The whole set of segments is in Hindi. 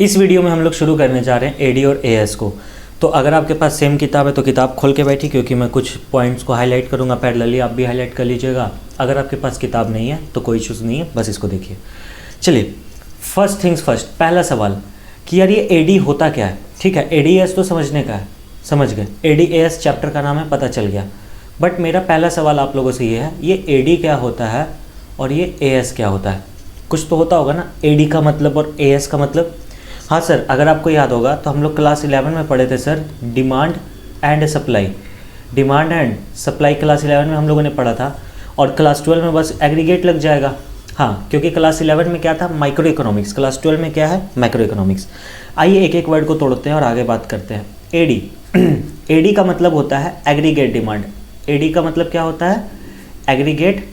इस वीडियो में हम लोग शुरू करने जा रहे हैं एडी और एएस को। तो अगर आपके पास सेम किताब है तो किताब खोल के बैठी, क्योंकि मैं कुछ पॉइंट्स को हाईलाइट करूंगा पैरेलली, आप भी हाईलाइट कर लीजिएगा। अगर आपके पास किताब नहीं है तो कोई इशूज़ नहीं है, बस इसको देखिए। चलिए, फर्स्ट थिंग्स फर्स्ट, पहला सवाल कि यार ये एडी होता क्या है। ठीक है, एडी एस तो समझने का है, समझ गए। एडी एस चैप्टर का नाम है, पता चल गया। बट मेरा पहला सवाल आप लोगों से ये है, ये एडी क्या होता है और ये एएस क्या होता है। कुछ तो होता होगा ना, एडी का मतलब और एएस का मतलब। हाँ सर, अगर आपको याद होगा तो हम लोग क्लास 11 में पढ़े थे sir, demand and supply. Demand and supply class 11 में हम लोगों ने पढ़ा था, और क्लास 12 में बस एग्रीगेट लग जाएगा। हाँ, क्योंकि क्लास 11 में क्या था, माइक्रो इकोनॉमिक्स, क्लास 12 में क्या है, मैक्रो इकोनॉमिक्स। आइए एक एक वर्ड को तोड़ते हैं और आगे बात करते हैं। एडी एडी का मतलब होता है एग्रीगेट डिमांड। एडी का मतलब क्या होता है, aggregate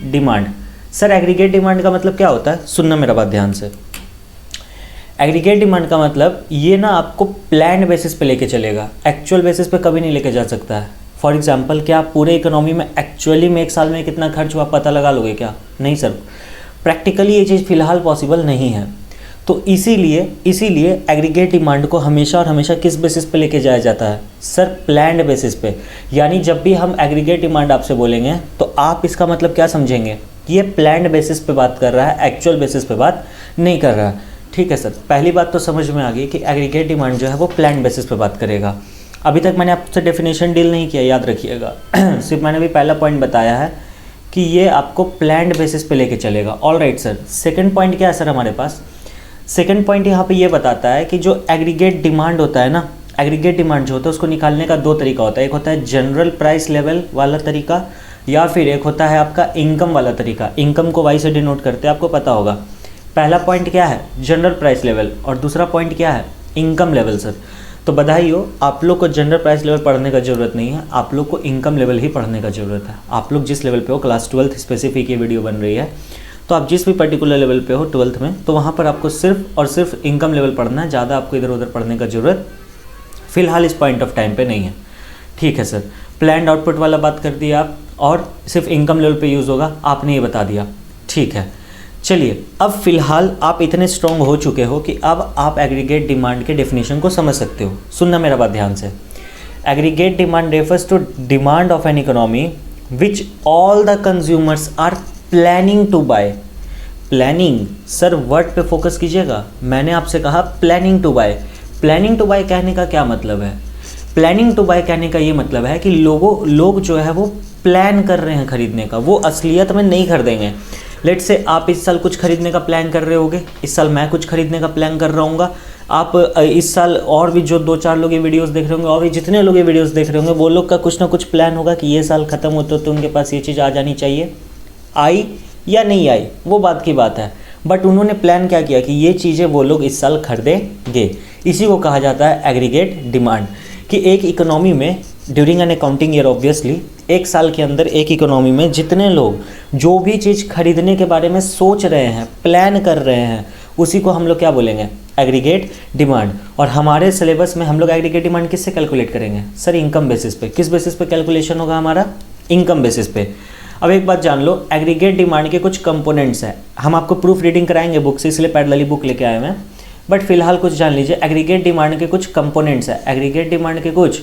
demand. Sir aggregate demand का मतलब क्या होता है, सुनना मेरा बात ध्यान से। एग्रीगेट डिमांड का मतलब ये ना आपको प्लान बेसिस पे लेके चलेगा, एक्चुअल बेसिस पे कभी नहीं लेके जा सकता है। फॉर एग्जांपल, क्या आप पूरे इकोनॉमी में एक्चुअली में एक साल में कितना खर्च हुआ पता लगा लोगे क्या? नहीं सर, प्रैक्टिकली ये चीज़ फिलहाल पॉसिबल नहीं है। तो इसीलिए एग्रीगेट डिमांड को हमेशा और हमेशा किस बेसिस पे लेके जाया जाता है सर, प्लान्ड बेसिस पे। यानी जब भी हम एग्रीगेट डिमांड आपसे बोलेंगे तो आप इसका मतलब क्या समझेंगे, ये प्लान्ड बेसिस पे बात कर रहा है, एक्चुअल बेसिस पे बात नहीं कर रहा है। ठीक है सर, पहली बात तो समझ में आ गई कि एग्रीगेट डिमांड जो है वो प्लान्ड बेसिस पे बात करेगा। अभी तक मैंने आपसे डेफिनेशन डील नहीं किया, याद रखिएगा। सिर्फ मैंने भी पहला पॉइंट बताया है कि ये आपको प्लान्ड बेसिस पे लेके चलेगा। All right sir, second point क्या है सर हमारे पास? सेकंड पॉइंट यहाँ पे ये बताता है कि जो एग्रीगेट डिमांड होता है ना, एग्रीगेट डिमांड जो होता है उसको निकालने का दो तरीका होता है। एक होता है जनरल प्राइस लेवल वाला तरीका, या फिर एक होता है आपका इनकम वाला तरीका। इनकम को वाई से डिनोट करते हैं, आपको पता होगा। पहला पॉइंट क्या है, जनरल प्राइस लेवल, और दूसरा पॉइंट क्या है, इनकम लेवल सर। तो बधाई हो, आप लोग को जनरल प्राइस लेवल पढ़ने का ज़रूरत नहीं है, आप लोग को इनकम लेवल ही पढ़ने का ज़रूरत है। आप लोग जिस लेवल पे हो, क्लास 12th स्पेसिफिक ये वीडियो बन रही है, तो आप जिस भी पर्टिकुलर लेवल पे हो 12th में, तो वहाँ पर आपको सिर्फ और सिर्फ इनकम लेवल पढ़ना है। ज़्यादा आपको इधर उधर पढ़ने का ज़रूरत फ़िलहाल इस पॉइंट ऑफ टाइम पे नहीं है। ठीक है सर, प्लान्ड आउटपुट वाला बात कर दिया आप, और सिर्फ इनकम लेवल पे यूज़ होगा, आपने ये बता दिया। ठीक है, चलिए अब फ़िलहाल आप इतने स्ट्रॉन्ग हो चुके हो कि अब आप एग्रीगेट डिमांड के डेफिनेशन को समझ सकते हो। सुनना मेरा बात ध्यान से। Aggregate demand refers to demand of an economy which all the consumers are planning to buy. Planning sir, word पे फोकस कीजिएगा। मैंने आपसे कहा planning to buy. Planning to buy कहने का क्या मतलब है? प्लानिंग टू बाय कहने का ये मतलब है कि लोग जो है वो प्लान कर रहे हैं खरीदने का, वो असलियत में नहीं खरीदेंगे। लेट से आप इस साल कुछ खरीदने का प्लान कर रहे होगे, इस साल मैं कुछ खरीदने का प्लान कर रहा हूँ। आप इस साल और भी जो 2-4 लोग ये वीडियोस देख रहे होंगे, और भी जितने लोग ये वीडियोस देख रहे होंगे, वो लोग का कुछ ना कुछ प्लान होगा कि ये साल ख़त्म होते तो उनके पास ये चीज़ आ जानी चाहिए। आई या नहीं आई वो बात की बात है, बट उन्होंने प्लान क्या किया कि ये चीज़ें वो लोग इस साल खरीदेंगे। इसी को कहा जाता है एग्रीगेट डिमांड। कि एक इकोनॉमी में during an accounting year, obviously एक साल के अंदर एक इकोनॉमी में जितने लोग जो भी चीज़ खरीदने के बारे में सोच रहे हैं, प्लान कर रहे हैं, उसी को हम लोग क्या बोलेंगे, एग्रीगेट डिमांड। और हमारे सिलेबस में हम लोग एग्रीगेट डिमांड किससे कैलकुलेट करेंगे सर, इनकम बेसिस पे। किस बेसिस पे कैलकुलेशन होगा हमारा, इनकम बेसिस पे। अब एक बात जान लो, एग्रीगेट डिमांड के कुछ कंपोनेंट्स हैं। हम आपको प्रूफ रीडिंग कराएंगे बुक से, इसलिए पैरेलली बुक लेके आए हैं, बट फिलहाल कुछ जान लीजिए। एग्रीगेट डिमांड के कुछ कंपोनेंट्स है, एग्रीगेट डिमांड के कुछ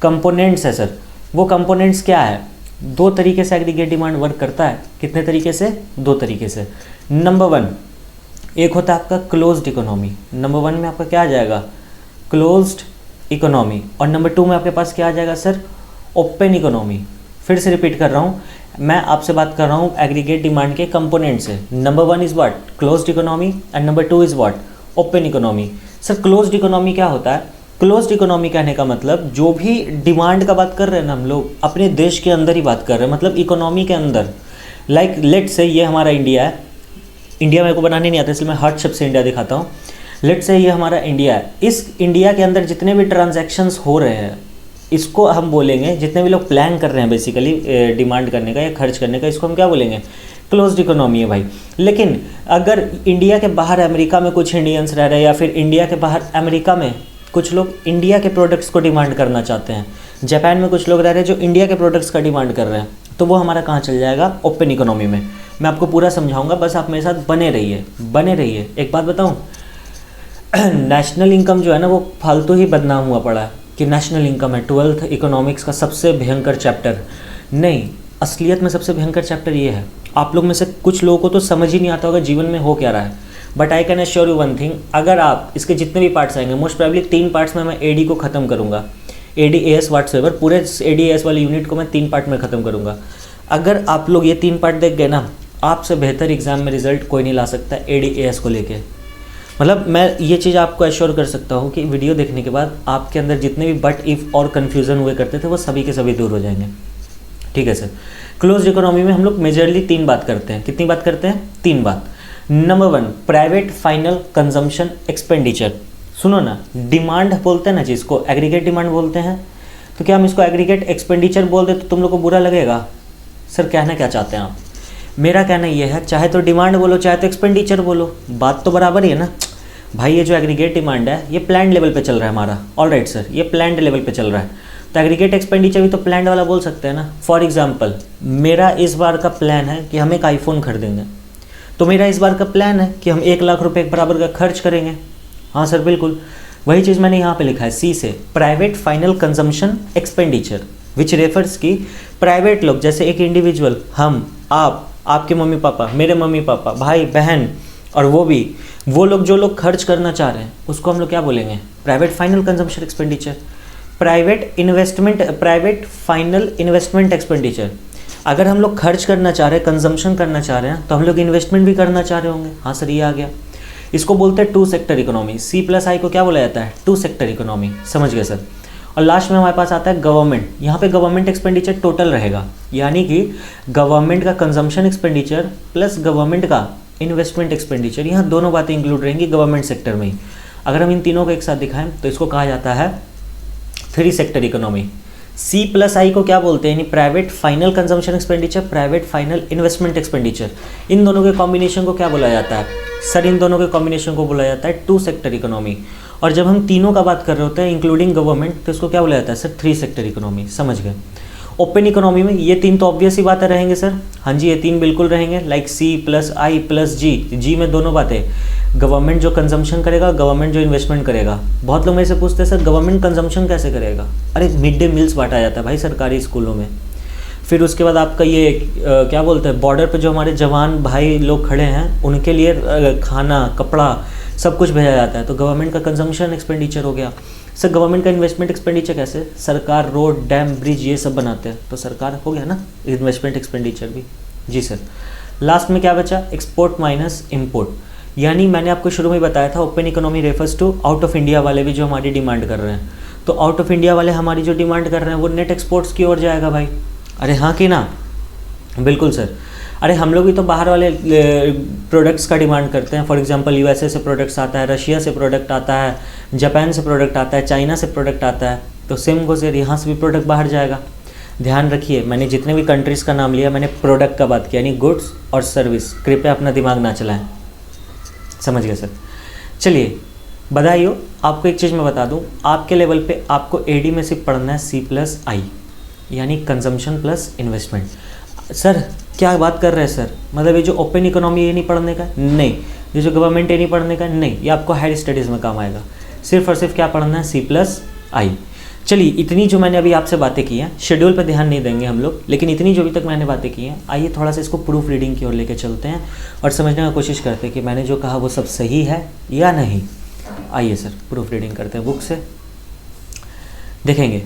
कंपोनेंट्स है सर। वो कंपोनेंट्स क्या है? दो तरीके से एग्रीगेट डिमांड वर्क करता है। कितने तरीके से? दो तरीके से। नंबर 1, एक होता है आपका क्लोज्ड इकोनॉमी। नंबर 1 में आपका क्या आ जाएगा, क्लोज्ड इकोनॉमी। और नंबर 2 में आपके पास क्या आ जाएगा सर, ओपन इकोनॉमी। फिर से रिपीट कर रहा हूँ, मैं आपसे बात कर रहा हूँ एग्रीगेट डिमांड के कंपोनेंट से। Number 1 is what, closed economy, and number 2 is what, open economy. Sir closed economy क्या होता है? क्लोज्ड इकोनॉमी कहने का मतलब जो भी डिमांड का बात कर रहे हैं ना, हम लोग अपने देश के अंदर ही बात कर रहे हैं, मतलब इकोनॉमी के अंदर। लाइक लेट से ये हमारा इंडिया है, इंडिया मेरे को बनाने नहीं आता इसलिए मैं हर शब्द से इंडिया दिखाता हूँ। लेट से ये हमारा इंडिया है, इस इंडिया के अंदर जितने भी ट्रांजैक्शंस हो रहे हैं, इसको हम बोलेंगे, जितने भी लोग प्लान कर रहे हैं बेसिकली डिमांड करने का या खर्च करने का, इसको हम क्या बोलेंगे, क्लोज्ड इकोनॉमी है भाई। लेकिन अगर इंडिया के बाहर अमेरिका में कुछ इंडियंस रह रहे हैं, या फिर इंडिया के बाहर अमेरिका में कुछ लोग इंडिया के प्रोडक्ट्स को डिमांड करना चाहते हैं, जापान में कुछ लोग रह रहे हैं जो इंडिया के प्रोडक्ट्स का डिमांड कर रहे हैं, तो वो हमारा कहाँ चल जाएगा, ओपन इकोनॉमी में। मैं आपको पूरा समझाऊंगा, बस आप मेरे साथ बने रहिए। एक बात बताऊं, नेशनल इनकम जो है ना वो फालतू ही बदनाम हुआ पड़ा है कि नेशनल इनकम है 12th इकोनॉमिक्स का सबसे भयंकर चैप्टर। नहीं, असलियत में सबसे भयंकर चैप्टर ये है। आप लोग में से कुछ लोगों को तो समझ ही नहीं आता होगा जीवन में हो क्या रहा है, but I can assure you one thing, अगर आप इसके जितने भी पार्ट्स आएंगे, मोस्ट प्रोबेबली 3 पार्ट्स में मैं एडी को ख़त्म करूँगा, एडी एएस व्हाट्सएवर, पूरे एडी एएस वाले यूनिट को मैं 3 पार्ट में ख़त्म करूँगा। अगर आप लोग ये 3 पार्ट देख गए ना, आपसे बेहतर एग्जाम में रिजल्ट कोई नहीं ला सकता एडी एएस को लेके। मतलब मैं ये चीज़ आपको एश्योर कर सकता हूँ कि वीडियो देखने के बाद आपके अंदर जितने भी बट इफ़ और कन्फ्यूज़न हुए करते थे वो सभी के सभी दूर हो जाएंगे। ठीक है सर। क्लोज्ड इकोनॉमी में हम लोग मेजरली 3 बात करते हैं। कितनी बात करते हैं? 3 बात। Number 1, private final consumption expenditure. सुनो ना, डिमांड बोलते हैं ना जिसको, एग्रीगेट डिमांड बोलते हैं, तो क्या हम इसको एग्रीगेट एक्सपेंडिचर बोल दे तो तुम लोग को बुरा लगेगा? सर कहना क्या चाहते हैं आप? मेरा कहना ये है, चाहे तो डिमांड बोलो चाहे तो एक्सपेंडिचर बोलो, बात तो बराबर ही है ना भाई। ये जो एग्रीगेट डिमांड है ये प्लान्ड लेवल पे चल रहा है हमारा, ऑलराइट सर, ये प्लान्ड लेवल पे चल रहा है, तो एग्रीगेट एक्सपेंडिचर भी तो प्लान्ड वाला बोल सकते हैं ना। फॉर एग्जांपल, मेरा इस बार का प्लान है कि हम एक आईफोन खरीदेंगे, तो मेरा इस बार का प्लान है कि हम 1 लाख रुपए के बराबर का खर्च करेंगे। हाँ सर बिल्कुल, वही चीज़ मैंने यहाँ पे लिखा है सी से, private final consumption expenditure which refers की प्राइवेट लोग, जैसे एक इंडिविजुअल, हम, आप, आपके मम्मी पापा, मेरे मम्मी पापा, भाई बहन, और वो लोग जो लोग खर्च करना चाह रहे हैं उसको हम लोग क्या बोलेंगे? Private final consumption expenditure. Private final investment expenditure, अगर हम लोग खर्च करना चाह रहे हैं, कंजम्पशन करना चाह रहे हैं, तो हम लोग इन्वेस्टमेंट भी करना चाह रहे होंगे। हाँ सर, ये आ गया। इसको बोलते हैं 2 सेक्टर इकोनॉमी। C+I को क्या बोला जाता है? 2 सेक्टर इकोनॉमी। समझ गए सर। और लास्ट में हमारे पास आता है गवर्नमेंट। यहाँ पे गवर्नमेंट एक्सपेंडिचर टोटल रहेगा, यानी कि गवर्नमेंट का कंजम्पशन एक्सपेंडिचर प्लस गवर्नमेंट का इन्वेस्टमेंट एक्सपेंडिचर, यहाँ दोनों बातें इंक्लूड रहेंगी गवर्नमेंट सेक्टर में ही। अगर हम इन तीनों को एक साथ दिखाएं तो इसको कहा जाता है 3 सेक्टर इकोनॉमी। C+I को क्या बोलते हैं? यानी private final consumption expenditure, private final investment expenditure. इन दोनों के कॉम्बिनेशन को क्या बोला जाता है? सर इन दोनों के कॉम्बिनेशन को बोला जाता है 2 सेक्टर इकोनॉमी। और जब हम तीनों का बात कर रहे होते हैं इंक्लूडिंग गवर्नमेंट, तो इसको क्या बोला जाता है सर? 3 sector economy. समझ गए। ओपन इकोनॉमी में ये 3 तो ऑब्वियस ही बातें रहेंगे सर। हाँ जी, ये 3 बिल्कुल रहेंगे, लाइक C+I+G। जी में दोनों बातें, गवर्नमेंट जो कंजम्पशन करेगा, गवर्नमेंट जो इन्वेस्टमेंट करेगा। बहुत लोग मेरे से पूछते हैं सर गवर्नमेंट कंजम्पशन कैसे करेगा? अरे मिड डे मील्स बांटा जाता है भाई सरकारी स्कूलों में। फिर उसके बाद आपका ये क्या बोलते हैं, बॉर्डर पे जो हमारे जवान भाई लोग खड़े हैं उनके लिए खाना, कपड़ा, सब कुछ भेजा जाता है, तो गवर्नमेंट का कंजम्पशन एक्सपेंडिचर हो गया। सर गवर्नमेंट का इन्वेस्टमेंट एक्सपेंडिचर कैसे? सरकार रोड, डैम, ब्रिज ये सब बनाते हैं, तो सरकार हो गया ना इन्वेस्टमेंट एक्सपेंडिचर भी। जी सर। लास्ट में क्या बचा? Export minus import. यानी मैंने आपको शुरू में बताया था open economy refers to out of India वाले भी जो हमारी डिमांड कर रहे हैं, तो आउट ऑफ इंडिया वाले हमारी जो डिमांड कर रहे हैं वो नेट एक्सपोर्ट्स की ओर जाएगा भाई। अरे हाँ कि ना? बिल्कुल सर। अरे हम लोग भी तो बाहर वाले प्रोडक्ट्स का डिमांड करते हैं। फॉर एग्जांपल USA से प्रोडक्ट्स आता है, रशिया से प्रोडक्ट आता है, जापान से प्रोडक्ट आता है, चाइना से प्रोडक्ट आता है, तो सेम गोज़ यहाँ से भी प्रोडक्ट बाहर जाएगा। ध्यान रखिए, मैंने जितने भी कंट्रीज़ का नाम लिया मैंने प्रोडक्ट का बात किया, यानी गुड्स और सर्विस। कृपया अपना दिमाग ना चलाएं। समझ गए सर। चलिए बधाई हो। आपको एक चीज़ मैं बता दूं, आपके लेवल पे आपको AD में सिर्फ पढ़ना है C+I, यानी कंजम्पशन प्लस इन्वेस्टमेंट। सर क्या बात कर रहे हैं सर? मतलब ये जो ओपन इकोनॉमी ये नहीं पढ़ने का? नहीं। ये जो गवर्नमेंट ये नहीं पढ़ने का? नहीं। ये आपको हायर स्टडीज़ में काम आएगा। सिर्फ और सिर्फ क्या पढ़ना है? C+I। चलिए इतनी जो मैंने अभी आपसे बातें की हैं, शेड्यूल पर ध्यान नहीं देंगे हम लोग, लेकिन इतनी जो अभी तक मैंने बातें की हैं, आइए थोड़ा सा इसको प्रूफ रीडिंग की ओर लेके चलते हैं और समझने की कोशिश करते हैं कि मैंने जो कहा वो सब सही है या नहीं। आइए सर प्रूफ रीडिंग करते हैं बुक से। देखेंगे,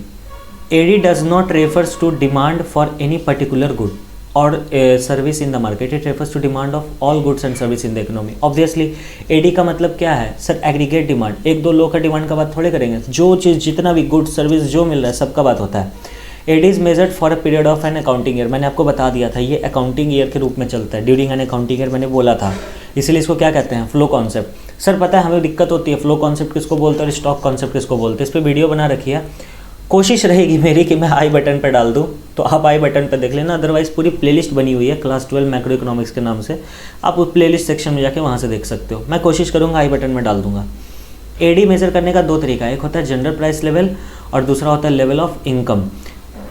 AD does not refers to demand for any particular good or service in the market, it refers to demand of all goods and service in the economy. Obviously AD का मतलब क्या है सर? Aggregate demand. 1-2 लोग का डिमांड का बात थोड़े करेंगे, जो चीज़ जितना भी गुड्स सर्विस जो मिल रहा है सबका बात होता है। AD is measured for a period of N accounting year. मैंने आपको बता दिया था ये अकाउंटिंग ईयर के रूप में चलता है, ड्यूरिंग एन अकाउंटिंग ईयर मैंने बोला था, इसलिए इसको क्या कहते हैं? Flow concept. सर पता है हमें दिक्कत होती है, फ्लो कॉन्सेप्ट किसको बोलते हैं और स्टॉक कॉन्सेप्ट किसको बोलते हैं। इस पर वीडियो बना रखी है, कोशिश रहेगी मेरी कि मैं आई बटन पर डाल दूं, तो आप आई बटन पर देख लेना, अदरवाइज़ पूरी प्लेलिस्ट बनी हुई है क्लास 12 मैक्रो इकोनॉमिक्स के नाम से, आप उस प्लेलिस्ट सेक्शन में जाके वहाँ से देख सकते हो। मैं कोशिश करूँगा आई बटन में डाल दूंगा। AD मेज़र करने का 2 तरीका है, एक होता है जनरल प्राइस लेवल और दूसरा होता है लेवल ऑफ इनकम।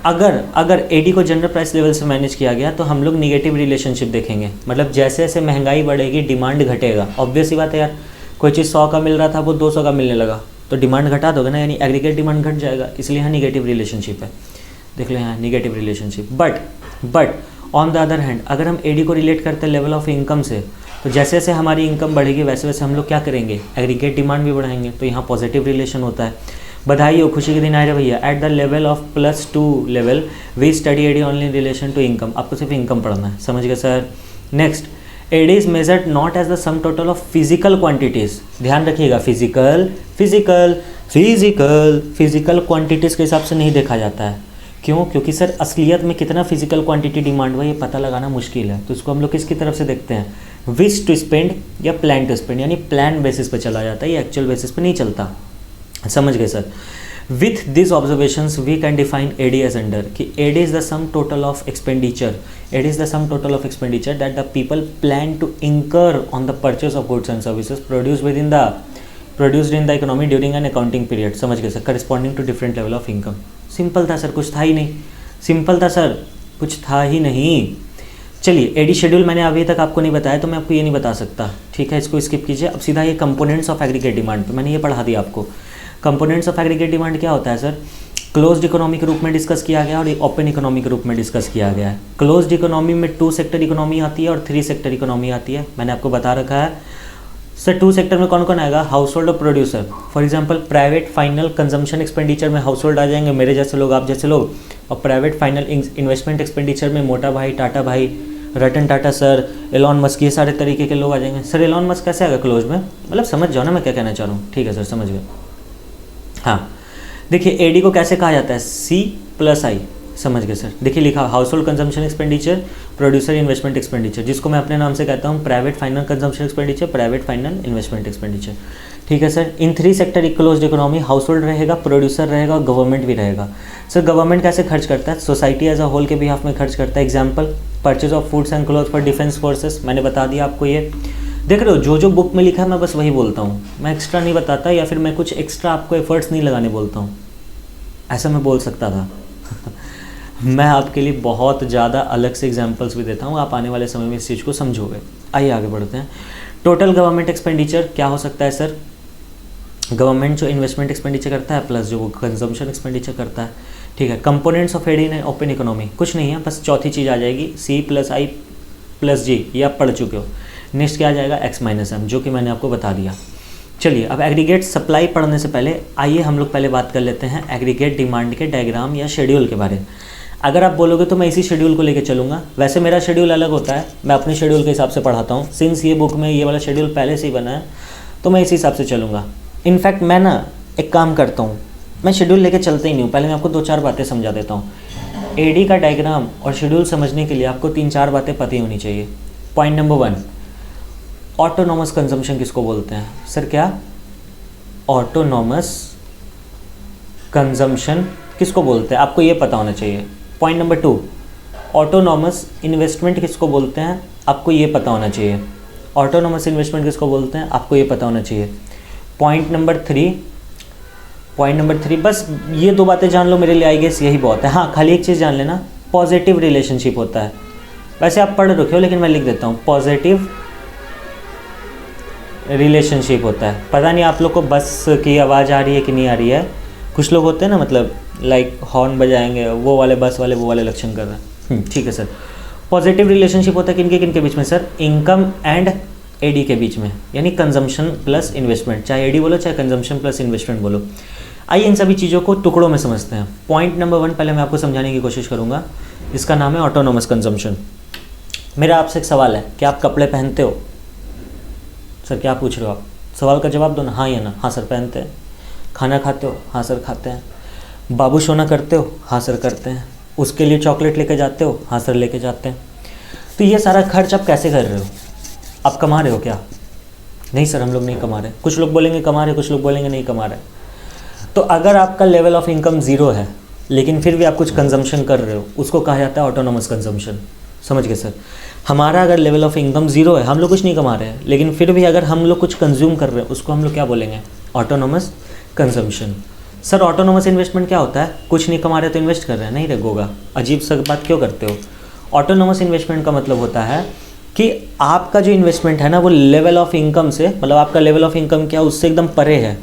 अगर AD को जनरल प्राइस लेवल से मैनेज किया गया तो हम लोग निगेटिव रिलेशनशिप देखेंगे, मतलब जैसे जैसे महंगाई बढ़ेगी डिमांड घटेगा। ऑब्वियस ही बात है यार, कोई चीज़ 100 का मिल रहा था वो 200 का मिलने लगा, तो डिमांड घटा दोगे ना, यानी एग्रीगेट डिमांड घट जाएगा, इसलिए यहाँ निगेटिव रिलेशनशिप है। देख लो यहाँ negative relationship. But on the other hand अगर हम एडी को रिलेट करते हैं लेवल ऑफ इनकम से, तो जैसे जैसे हमारी इनकम बढ़ेगी वैसे वैसे हम लोग क्या करेंगे, एग्रीगेट डिमांड भी बढ़ाएंगे, तो यहाँ पॉजिटिव रिलेशन होता है। बधाई हो, खुशी के दिन आए रहे भैया। At the level of +2 level we study A D only in relation to income. आपको सिर्फ इनकम पढ़ना है, समझ गए sir. Next, A D is measured not as the sum total of physical quantities. ध्यान रखिएगा, फिजिकल क्वांटिटीज़ के हिसाब से नहीं देखा जाता है। क्यों? क्योंकि सर असलियत में कितना फिजिकल क्वांटिटी डिमांड हुआ ये पता लगाना मुश्किल है, तो इसको हम लोग किसकी तरफ से देखते हैं, विश टू स्पेंड या प्लान टू स्पेंड, यानी प्लान बेसिस पे चला जाता है, ये एक्चुअल बेसिस पे नहीं चलता। समझ गए sir. With this observations we can define AD as under कि AD is the sum total of expenditure, AD is the sum total of expenditure that the people plan to incur on the purchase of goods and services produced in the economy during an accounting period. समझ गए sir, corresponding to different level of income. Simple था सर, कुछ था ही नहीं, सिंपल था सर, कुछ था ही नहीं। चलिए, एडी शेड्यूल मैंने अभी तक आपको नहीं बताया तो मैं आपको ये नहीं बता सकता, ठीक है, इसको स्किप कीजिए। अब सीधा ये कंपोनेंट्स ऑफ एग्रीगेट डिमांड पे मैंने ये पढ़ा दिया आपको। कंपोनेंट्स ऑफ एग्रीगेट डिमांड क्या होता है सर, क्लोज्ड इकोनॉमी के रूप में डिस्कस किया गया और ओपन इकोनॉमी के रूप में डिस्कस किया गया है। क्लोज्ड इकोनॉमी में 2 सेक्टर इकोनॉमी आती है और 3 सेक्टर इकोनॉमी आती है, मैंने आपको बता रखा है सर। 2 सेक्टर में कौन कौन आएगा, हाउस होल्ड और producer. For example private final consumption expenditure में हाउस होल्ड आ जाएंगे, मेरे जैसे लोग, आप जैसे लोग, और प्राइवेट फाइनल इन्वेस्टमेंट एक्सपेंडिचर में मोटा भाई, टाटा भाई, Ratan Tata sir, Elon Musk, ये सारे तरीके के लोग आ जाएंगे। सर एलॉन मस्क कैसे आएगा क्लोज में, मतलब समझ जाओ ना मैं क्या कहना चाह रहा हूँ, ठीक है सर, समझ गए। हाँ देखिए, एडी को कैसे कहा जाता है, C+I, समझ गए सर। देखिए लिखा, house hold consumption expenditure, producer investment expenditure, जिसको मैं अपने नाम से कहता हूँ private final consumption expenditure, private final investment expenditure, ठीक है सर। इन 3 sector closed economy house hold रहेगा, प्रोड्यूसर रहेगा और गवर्नमेंट भी रहेगा। सर गवर्नमेंट कैसे खर्च करता है, सोसाइटी एज अ होल के बिहाफ में खर्च करता है। Example, purchase of foods and cloth for defence forces, मैंने बता दिया आपको। ये देख रहे हो, जो बुक में लिखा है मैं बस वही बोलता हूँ, मैं एक्स्ट्रा नहीं बताता, या फिर मैं कुछ एक्स्ट्रा आपको एफर्ट्स नहीं लगाने बोलता हूँ, ऐसा मैं बोल सकता था मैं आपके लिए बहुत ज़्यादा अलग से एग्जांपल्स भी देता हूँ, आप आने वाले समय में इस चीज़ को समझोगे। आइए आगे बढ़ते हैं। टोटल गवर्नमेंट एक्सपेंडिचर क्या हो सकता है सर, गवर्नमेंट जो इन्वेस्टमेंट एक्सपेंडिचर करता है प्लस जो वो कंजम्पशन एक्सपेंडिचर करता है, ठीक है। Components of A D in open economy कुछ नहीं है, बस चौथी चीज़ आ जाएगी C+I+G, ये आप पढ़ चुके हो। नेक्स्ट क्या आ जाएगा, X-M, जो कि मैंने आपको बता दिया। चलिए, अब एग्रीगेट सप्लाई पढ़ने से पहले आइए हम लोग पहले बात कर लेते हैं एग्रीगेट डिमांड के डायग्राम या शेड्यूल के बारे में। अगर आप बोलोगे तो मैं इसी शेड्यूल को लेकर चलूँगा, वैसे मेरा शेड्यूल अलग होता है, मैं अपने शेड्यूल के हिसाब से पढ़ाता हूँ। सिंस ये बुक में ये वाला शेड्यूल पहले से ही बना है तो मैं इसी हिसाब से चलूँगा। इनफैक्ट मैं ना एक काम करता हूँ, मैं शेड्यूल लेके चलते ही नहीं हूँ, पहले मैं आपको 2-4 बातें समझा देता हूँ। एडी का डायग्राम और शेड्यूल समझने के लिए आपको 3-4 बातें पता ही होनी चाहिए। पॉइंट नंबर 1, ऑटोनॉमस कंजम्पशन किसको बोलते हैं सर, क्या ऑटोनॉमस कंजम्पशन किसको बोलते हैं, आपको ये पता होना चाहिए। पॉइंट नंबर 2, ऑटोनॉमस इन्वेस्टमेंट किसको बोलते हैं, आपको ये पता होना चाहिए। ऑटोनॉमस इन्वेस्टमेंट किसको बोलते हैं, आपको ये पता होना चाहिए। पॉइंट नंबर 3, बस ये 2 बातें जान लो, मेरे लिए आई गेस यही बहुत है। हाँ, खाली एक चीज़ जान लेना, पॉजिटिव रिलेशनशिप होता है। वैसे आप पढ़ रखे हो लेकिन मैं लिख देता हूँ, पॉजिटिव रिलेशनशिप होता है। पता नहीं आप लोग को बस की आवाज़ आ रही है कि नहीं आ रही है, कुछ लोग होते हैं ना, मतलब लाइक हॉर्न बजाएंगे, वो वाले बस वाले वो वाले लक्षण कर रहे हैं, ठीक है सर। पॉजिटिव रिलेशनशिप होता है किनके बीच में सर, इनकम एंड एडी के बीच में, यानी कंजम्पशन प्लस इन्वेस्टमेंट, चाहे एडी बोलो चाहे कंजम्पशन प्लस इन्वेस्टमेंट बोलो। आइए इन सभी चीज़ों को टुकड़ों में समझते हैं। पॉइंट नंबर 1 पहले मैं आपको समझाने की कोशिश करूँगा, इसका नाम है ऑटोनॉमस कंजम्पशन। मेरा आपसे एक सवाल है, क्या आप कपड़े पहनते हो सर, क्या पूछ रहे हो आप, सवाल का जवाब दो ना, हाँ या ना। हाँ सर पहनते हैं। खाना खाते हो, हाँ सर खाते हैं। बाबू सोना करते हो, हाँ सर करते हैं। उसके लिए चॉकलेट लेके जाते हो, हाँ सर लेके जाते हैं। तो ये सारा खर्च आप कैसे कर रहे हो, आप कमा रहे हो क्या, नहीं सर हम लोग नहीं कमा रहे। कुछ लोग बोलेंगे कमा रहे, कुछ लोग बोलेंगे नहीं कमा रहे। तो अगर आपका लेवल ऑफ इनकम 0 है लेकिन फिर भी आप कुछ कंजम्पशन कर रहे हो, उसको कहा जाता है ऑटोनॉमस कंजम्पशन। समझ गए सर। हमारा अगर लेवल ऑफ इनकम 0 है, हम लोग कुछ नहीं कमा रहे हैं, लेकिन फिर भी अगर हम लोग कुछ कंज्यूम कर रहे हैं, उसको हम लोग क्या बोलेंगे, autonomous consumption. Sir autonomous investment क्या होता है, कुछ नहीं कमा रहे तो इन्वेस्ट कर रहे हैं, नहीं रे गोगा, अजीब सा बात क्यों करते हो। ऑटोनॉमस इन्वेस्टमेंट का मतलब होता है कि आपका जो इन्वेस्टमेंट है ना वो लेवल ऑफ इनकम से, मतलब आपका लेवल ऑफ इनकम क्या है उससे एकदम परे है।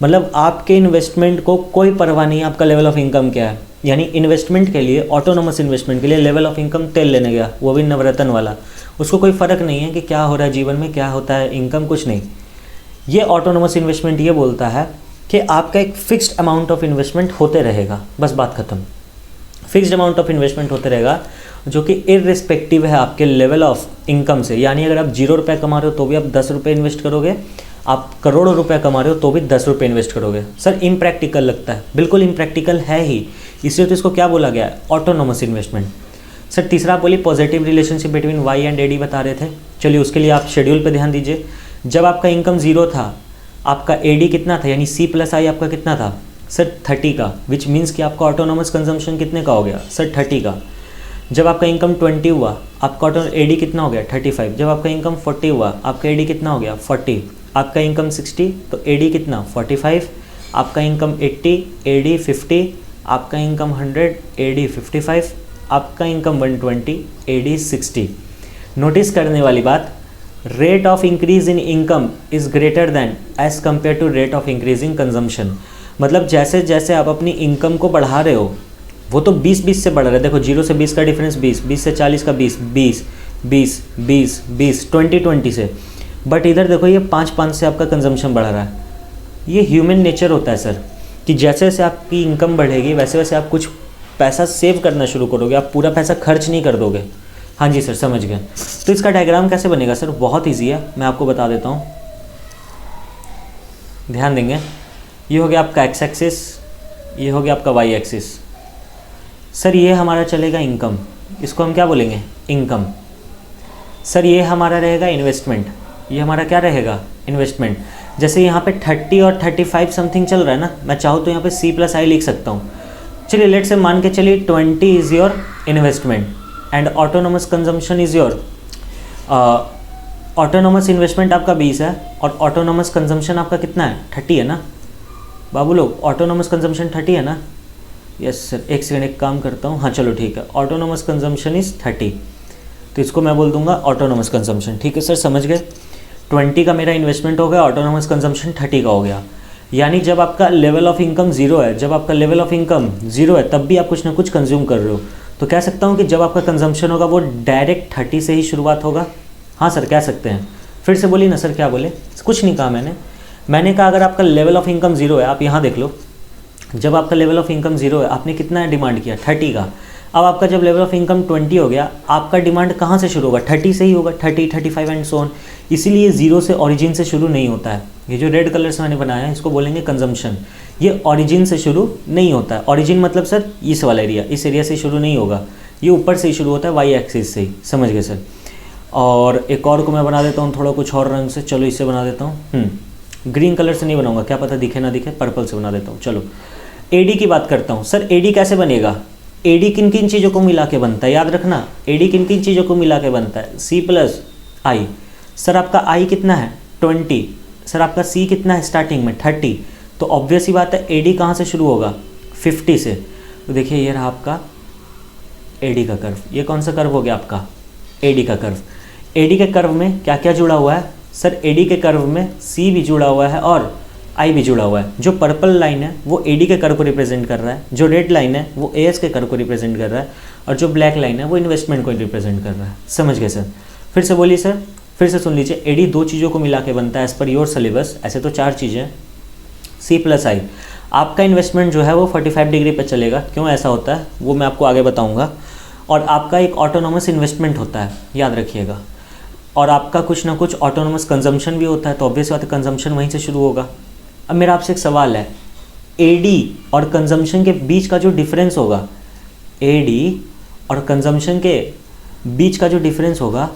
मतलब आपके इन्वेस्टमेंट को कोई परवाह नहीं है आपका लेवल ऑफ इनकम क्या है। यानी इन्वेस्टमेंट के लिए, ऑटोनोमस इन्वेस्टमेंट के लिए लेवल ऑफ इनकम तेल लेने गया, वो भी नवरत्न वाला, उसको कोई फ़र्क नहीं है कि क्या हो रहा है जीवन में, क्या होता है इनकम, कुछ नहीं। ये ऑटोनोमस इन्वेस्टमेंट ये बोलता है कि आपका एक फिक्स्ड अमाउंट ऑफ इन्वेस्टमेंट होते रहेगा, बस बात ख़त्म। फिक्स्ड अमाउंट ऑफ इन्वेस्टमेंट होते रहेगा जो कि इररिस्पेक्टिव है आपके लेवल ऑफ इनकम से। यानी अगर आप 0 रुपये कमा रहे हो तो भी आप 10 रुपये इन्वेस्ट करोगे, आप करोड़ों रुपए कमा रहे हो तो भी 10 रुपये इन्वेस्ट करोगे। सर इम्प्रैक्टिकल लगता है, बिल्कुल इम्प्रैक्टिकल है ही, इसलिए तो इसको क्या बोला गया है, ऑटोनोमस इन्वेस्टमेंट। सर तीसरा आप बोलिए positive relationship between Y and A D बता रहे थे, चलिए उसके लिए आप शेड्यूल पे ध्यान दीजिए। जब आपका इनकम 0 था, आपका एडी कितना था, यानी सी प्लस आई आपका कितना था सर 30 का, विच मीन्स कि आपका ऑटोनोमस कंजम्पशन कितने का हो गया सर 30 का। जब आपका इनकम 20 हुआ, आपका एडी कितना हो गया 35। जब आपका इनकम 40 हुआ, आपका एडी कितना हो गया 40। आपका इनकम 60 तो एडी कितना 45। आपका इनकम 80, एडी 50। आपका इनकम 100, एडी 55। आपका इनकम 120, एडी 60। नोटिस करने वाली बात, rate of increase in income is greater than as compare to rate of increase in consumption. मतलब जैसे जैसे आप अपनी इनकम को बढ़ा रहे हो, वो तो 20-20 से बढ़ रहा है। देखो 0 से 20 का डिफरेंस 20, 20 से 40 का 20, 20, 20, 20, 20, 20 से। बट इधर देखो ये 5 से आपका कंजम्पशन बढ़ रहा है। ये ह्यूमन नेचर होता है सर, कि जैसे जैसे आपकी इनकम बढ़ेगी वैसे वैसे आप कुछ पैसा सेव करना शुरू करोगे, आप पूरा पैसा खर्च नहीं कर दोगे। हाँ जी सर समझ गए। तो इसका डायग्राम कैसे बनेगा सर, बहुत ईजी है, मैं आपको बता देता हूँ, ध्यान देंगे। ये हो गया आपका एक्स एक्सिस, ये हो गया आपका वाई एक्सिस। सर ये हमारा चलेगा इनकम, इसको हम क्या बोलेंगे इनकम। सर ये हमारा रहेगा इन्वेस्टमेंट, ये हमारा क्या रहेगा इन्वेस्टमेंट। जैसे यहाँ पे 30 और 35 समथिंग चल रहा है ना, मैं चाहूँ तो यहाँ पे C प्लस आई लिख सकता हूँ। चलिए लेट से मान के चलिए 20 is your investment and autonomous consumption is your, autonomous investment आपका 20 है और ऑटोनोमस कंजम्पशन आपका कितना है 30 है ना बाबू लोग, ऑटोनोमस कंजम्पशन 30 है ना। यस सर, एक सेकंड एक काम करता हूँ, हाँ चलो ठीक है, ऑटोनोमस कंजम्पशन इज़ 30, तो इसको मैं बोल दूंगा ऑटोनोमस कंजम्पशन। ठीक है सर समझ गए। 20 का मेरा इन्वेस्टमेंट हो गया, ऑटोनोमस कंजम्पशन 30 का हो गया। यानी जब आपका लेवल ऑफ इनकम 0 है, जब आपका लेवल ऑफ इनकम 0 है तब भी आप कुछ ना कुछ कंज्यूम कर रहे हो, तो कह सकता हूँ कि जब आपका कंजम्पशन होगा वो डायरेक्ट 30 से ही शुरुआत होगा। हाँ सर कह सकते हैं, फिर से बोलिए ना सर, क्या बोले, कुछ नहीं कहा मैंने कहा अगर आपका लेवल ऑफ इनकम 0 है, आप यहाँ देख लो, जब आपका लेवल ऑफ इनकम 0 है आपने कितना डिमांड किया 30 का। अब आपका जब लेवल ऑफ इनकम 20 हो गया, आपका डिमांड कहाँ से शुरू होगा 30 से ही होगा, 30, 35 एंड सो ऑन। इसीलिए 0 से ओरिजिन से शुरू नहीं होता है। ये जो रेड कलर से मैंने बनाया है इसको बोलेंगे कंजम्पशन। ये ओरिजिन से शुरू नहीं होता है। ओरिजिन मतलब सर इस वाला एरिया, इस एरिया से शुरू नहीं होगा, ये ऊपर से ही शुरू होता है, वाई एक्सिस से ही, समझ गए सर। और एक और को मैं बना देता हूँ थोड़ा कुछ और रंग से, चलो इससे बना देता हूँ, ग्रीन कलर से नहीं बनाऊंगा, क्या पता दिखे ना दिखे, पर्पल से बना देता हूँ। चलो एडी की बात करता हूँ। सर एडी कैसे बनेगा, एडी किन किन चीज़ों को मिला के बनता है, याद रखना, एडी किन किन चीज़ों को मिला के बनता है, C प्लस आई। सर आपका आई कितना है 20, सर आपका C कितना है स्टार्टिंग में 30, तो ऑब्वियस ही बात है एडी कहाँ से शुरू होगा 50 से। तो देखिए ये रहा आपका एडी का कर्व, ये कौन सा कर्व हो गया आपका एडी का कर्व। एडी के कर्व में क्या क्या जुड़ा हुआ है सर, एडी के कर्व में C भी जुड़ा हुआ है और आई भी जुड़ा हुआ है। जो पर्पल लाइन है वो एडी के कर्व को रिप्रेजेंट कर रहा है, जो रेड लाइन है वो एएस के कर्व को रिप्रेजेंट कर रहा है, और जो ब्लैक लाइन है वो इन्वेस्टमेंट को रिप्रेजेंट कर रहा है। समझ गए सर, फिर से बोलिए सर, फिर से सुन लीजिए। एडी 2 चीज़ों को मिला के बनता है एज पर योर सिलेबस, ऐसे तो 4 चीज़ें, C प्लस आई। आपका इन्वेस्टमेंट जो है वो 45 डिग्री पर चलेगा, क्यों ऐसा होता है वो मैं आपको आगे बताऊँगा। और आपका एक ऑटोनोमस इन्वेस्टमेंट होता है, याद रखिएगा, और आपका कुछ ना कुछ ऑटोनोमस कंजम्पशन भी होता है, तो ऑब्वियस बात है कंजम्पशन वहीं से शुरू होगा। अब मेरा आपसे एक सवाल है, एडी और कंजम्पशन के बीच का जो डिफरेंस होगा, एडी और कंजम्पशन के बीच का जो डिफरेंस होगा,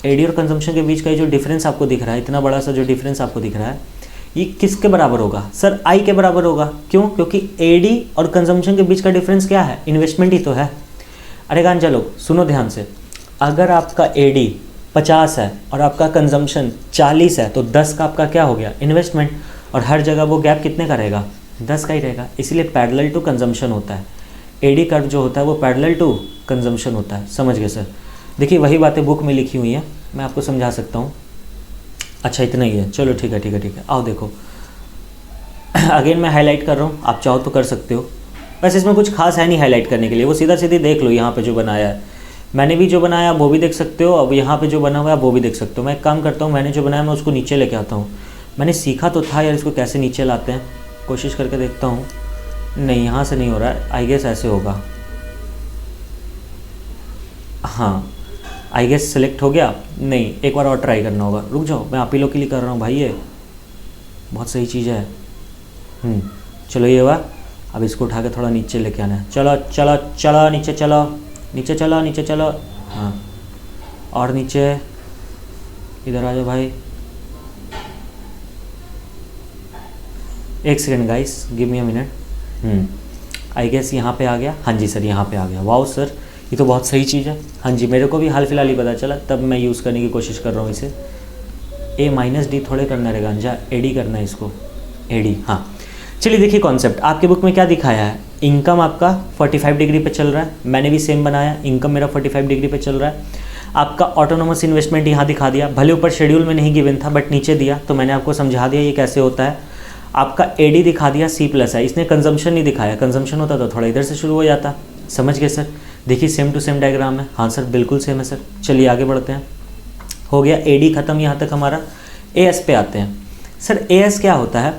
एडी और कंजम्पशन के बीच का जो डिफरेंस आपको दिख रहा है, इतना बड़ा सा जो डिफरेंस आपको दिख रहा है, ये किसके बराबर होगा सर, आई के बराबर होगा। क्यों, क्योंकि एडी और कंजम्पशन के बीच का डिफरेंस क्या है, इन्वेस्टमेंट ही तो है। अरे गांजा लोग सुनो ध्यान से, अगर आपका एडी 50 है और आपका कंजम्पशन 40 है तो 10 का आपका क्या हो गया इन्वेस्टमेंट, और हर जगह वो गैप कितने का रहेगा 10 का ही रहेगा, इसलिए पैरेलल टू कंजम्पशन होता है। एडी कर्व जो होता है वो पैरेलल टू कंजम्पशन होता है, समझ गए सर। देखिए वही बातें बुक में लिखी हुई हैं, मैं आपको समझा सकता हूँ। अच्छा इतना ही है, चलो ठीक है ठीक है ठीक है। आओ देखो अगेन मैं हाईलाइट कर रहा हूँ, आप चाहो तो कर सकते हो। वैसे इसमें कुछ खास है नहीं हाईलाइट करने के लिए, वो सीधा सीधी देख लो यहाँ पे जो बनाया है। मैंने भी जो बनाया वो भी देख सकते हो, अब यहाँ पे जो बना हुआ है वो भी देख सकते हो। मैं एक काम करता हूँ, मैंने जो बनाया मैं उसको नीचे लेके आता हूँ। मैंने सीखा तो था यार इसको कैसे नीचे लाते हैं, कोशिश करके देखता हूँ। नहीं यहाँ से नहीं हो रहा है, आई गेस ऐसे होगा। हाँ आई गेस सेलेक्ट हो गया। नहीं एक बार और ट्राई करना होगा, रुक जाओ, मैं आप ही लोग के लिए कर रहा हूँ भाई, ये बहुत सही चीज़ है। चलो ये हुआ, अब इसको उठा के थोड़ा नीचे लेके आना है। चलो चलो चलो नीचे चलो, नीचे चलो नीचे चलो। हाँ और नीचे, इधर आ जाओ भाई। एक second guys, give me a minute. I guess यहाँ पे आ गया। हाँ जी सर यहाँ पे आ गया। वाओ सर ये तो बहुत सही चीज़ है। हाँ जी मेरे को भी हाल फिलहाल ही पता चला, तब मैं यूज़ करने की कोशिश कर रहा हूँ इसे। A-D थोड़े करना रहेगा अंजा, AD करना है इसको, AD। हाँ चलिए देखिए कॉन्सेप्ट आपके बुक में क्या दिखाया है। इनकम आपका 45 डिग्री पे चल रहा है, मैंने भी सेम बनाया, इनकम मेरा 45 डिग्री पे चल रहा है। आपका ऑटोनोमस इन्वेस्टमेंट यहाँ दिखा दिया, भले ऊपर शेड्यूल में नहीं गिवन था बट नीचे दिया, तो मैंने आपको समझा दिया ये कैसे होता है। आपका AD दिखा दिया, C+ है, इसने कंजम्पशन नहीं दिखाया, कंजम्पशन होता तो थोड़ा इधर से शुरू हो जाता। समझ गए सर? देखिए सेम टू सेम डायग्राम है। हाँ सर बिल्कुल सेम है सर। चलिए आगे बढ़ते हैं। हो गया AD ख़त्म यहाँ तक हमारा। AS पे आते हैं। सर AS क्या होता है?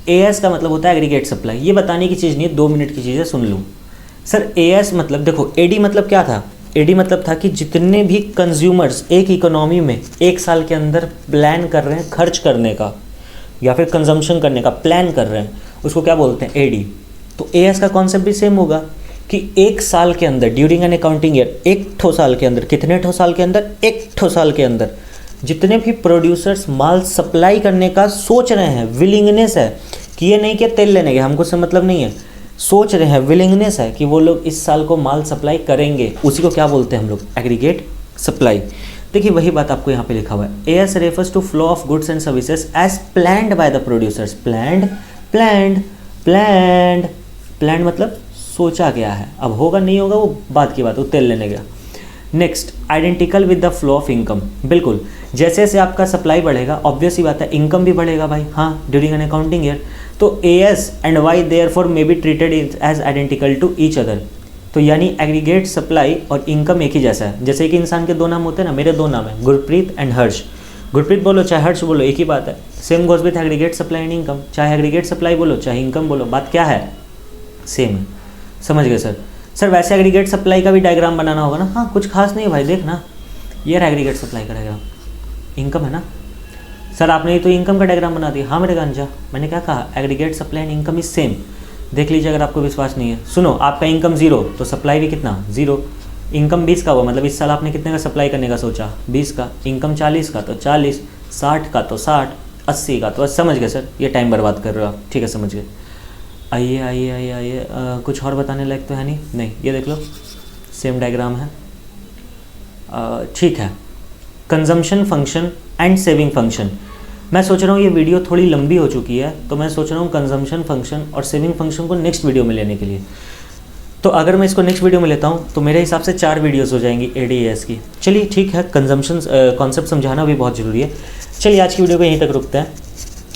AS का मतलब होता है एग्रीगेट सप्लाई। ये बताने की चीज़ नहीं है, 2 मिनट की चीज़ है, सुन लूँ। सर AS मतलब देखो, AD मतलब क्या था? AD मतलब था कि जितने भी कंज्यूमर्स एक इकोनॉमी में 1 साल के अंदर प्लान कर रहे हैं खर्च करने का या फिर कंजम्पशन करने का प्लान कर रहे हैं, उसको क्या बोलते हैं? AD। तो AS का कॉन्सेप्ट भी सेम होगा कि 1 साल के अंदर ड्यूरिंग एन अकाउंटिंग ईयर, 1 साल के अंदर, कितने ठो साल के अंदर? 1 साल के अंदर जितने भी प्रोड्यूसर्स माल सप्लाई करने का सोच रहे हैं, विलिंगनेस है कि ये नहीं कि तेल लेने के, हमको से मतलब नहीं है, सोच रहे हैं, विलिंगनेस है कि वो लोग इस साल को माल सप्लाई करेंगे, उसी को क्या बोलते हैं हम लोग? Aggregate supply. देखिए वही बात आपको यहाँ पे लिखा हुआ है। AS refers to flow of goods and services as planned by the producers. Planned planned planned planned मतलब सोचा गया है, अब होगा नहीं होगा वो बात की बात, वो तेल लेने गया। Next, identical with the flow of income. बिल्कुल जैसे जैसे आपका सप्लाई बढ़ेगा ऑब्वियस ही बात है इनकम भी बढ़ेगा भाई। हाँ ड्यूरिंग एन अकाउंटिंग ईयर। तो AS and Y therefore may be treated as identical to each other. तो यानी एग्रीगेट सप्लाई और इनकम एक ही जैसा है। जैसे कि इंसान के 2 नाम होते हैं ना, मेरे 2 नाम है, गुरप्रीत एंड हर्ष। गुरप्रीत बोलो चाहे हर्ष बोलो एक ही बात है। Same goes with aggregate supply and income, चाहे एग्रीगेट सप्लाई बोलो चाहे इनकम बोलो, बात क्या है? सेम है। समझ गए सर? सर वैसे एग्रीगेट सप्लाई का भी डायग्राम बनाना होगा ना? हाँ कुछ खास नहीं है भाई, देखना ये एग्रीगेट सप्लाई का डायग्राम, इनकम है ना। सर आपने ये तो इनकम का डायग्राम बना दिया। हाँ मेरे गांजा, मैंने क्या कहा? Aggregate supply and income is same. देख लीजिए अगर आपको विश्वास नहीं है। सुनो, आपका इनकम 0 तो सप्लाई भी कितना? 0। इनकम 20 का हुआ मतलब इस साल आपने कितने का सप्लाई करने का सोचा? 20 का। इनकम 40 का तो 40, 60 का तो 60, 80 का तो 80। समझ गए सर? ये टाइम बर्बाद कर रहे हो आप, ठीक है समझ गए। आइए आइए आइए आइए, कुछ और बताने लायक तो है नहीं? नहीं, ये देख लो सेम डायग्राम है। ठीक है, consumption function and saving function. मैं सोच रहा हूँ ये वीडियो थोड़ी लंबी हो चुकी है, तो मैं सोच रहा हूँ कंजम्पशन फंक्शन और सेविंग फंक्शन को नेक्स्ट वीडियो में लेने के लिए। तो अगर मैं इसको नेक्स्ट वीडियो में लेता हूँ तो मेरे हिसाब से 4 वीडियोस हो जाएंगी AD/AS की। चलिए ठीक है, कंजम्पशन कॉन्सेप्ट समझाना भी बहुत ज़रूरी है। चलिए आज की वीडियो को यहीं तक रुकते हैं,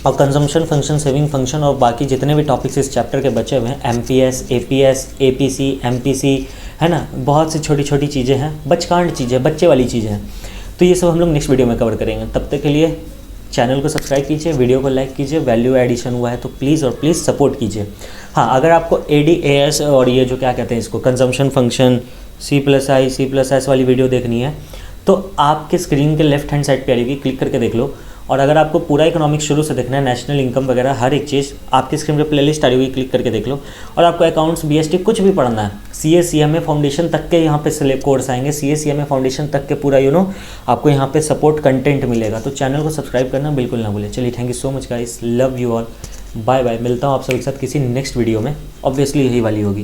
और कंजम्पशन फंक्शन, सेविंग फंक्शन और बाकी जितने भी टॉपिक्स इस चैप्टर के बचे हुए हैं, MPS, APS, APC, MPC, है ना, बहुत सी छोटी छोटी चीज़ें हैं, बचकांड चीज़ें, बच्चे वाली चीज़ें हैं, तो ये सब हम लोग नेक्स्ट वीडियो में कवर करेंगे। तब तक के लिए चैनल को सब्सक्राइब कीजिए, वीडियो को लाइक कीजिए, वैल्यू एडिशन हुआ है तो प्लीज़ और प्लीज़ सपोर्ट कीजिए। हाँ अगर आपको AD/AS और ये जो क्या कहते हैं इसको, कंजम्पशन फंक्शन, C++ वाली वीडियो देखनी है तो आपके स्क्रीन के लेफ्ट हैंड साइड पे आएगी, क्लिक करके देख लो। और अगर आपको पूरा इकोनॉमिक्स शुरू से देखना है, नेशनल इनकम वगैरह हर एक चीज़ आपकी स्क्रीन पे प्लेलिस्ट आ रही होगी, क्लिक करके देख लो। और आपको अकाउंट्स, BST कुछ भी पढ़ना है, CA CMA फाउंडेशन तक के यहाँ पे कोर्स आएंगे, CA CMA फाउंडेशन तक के पूरा आपको यहाँ पे सपोर्ट कंटेंट मिलेगा। तो चैनल को सब्सक्राइब करना बिल्कुल ना भूलें। चलिए thank you so much guys, love you all, bye bye. मिलता हूँ आप सभी के साथ किसी नेक्स्ट वीडियो में, ऑब्वियसली यही वाली होगी।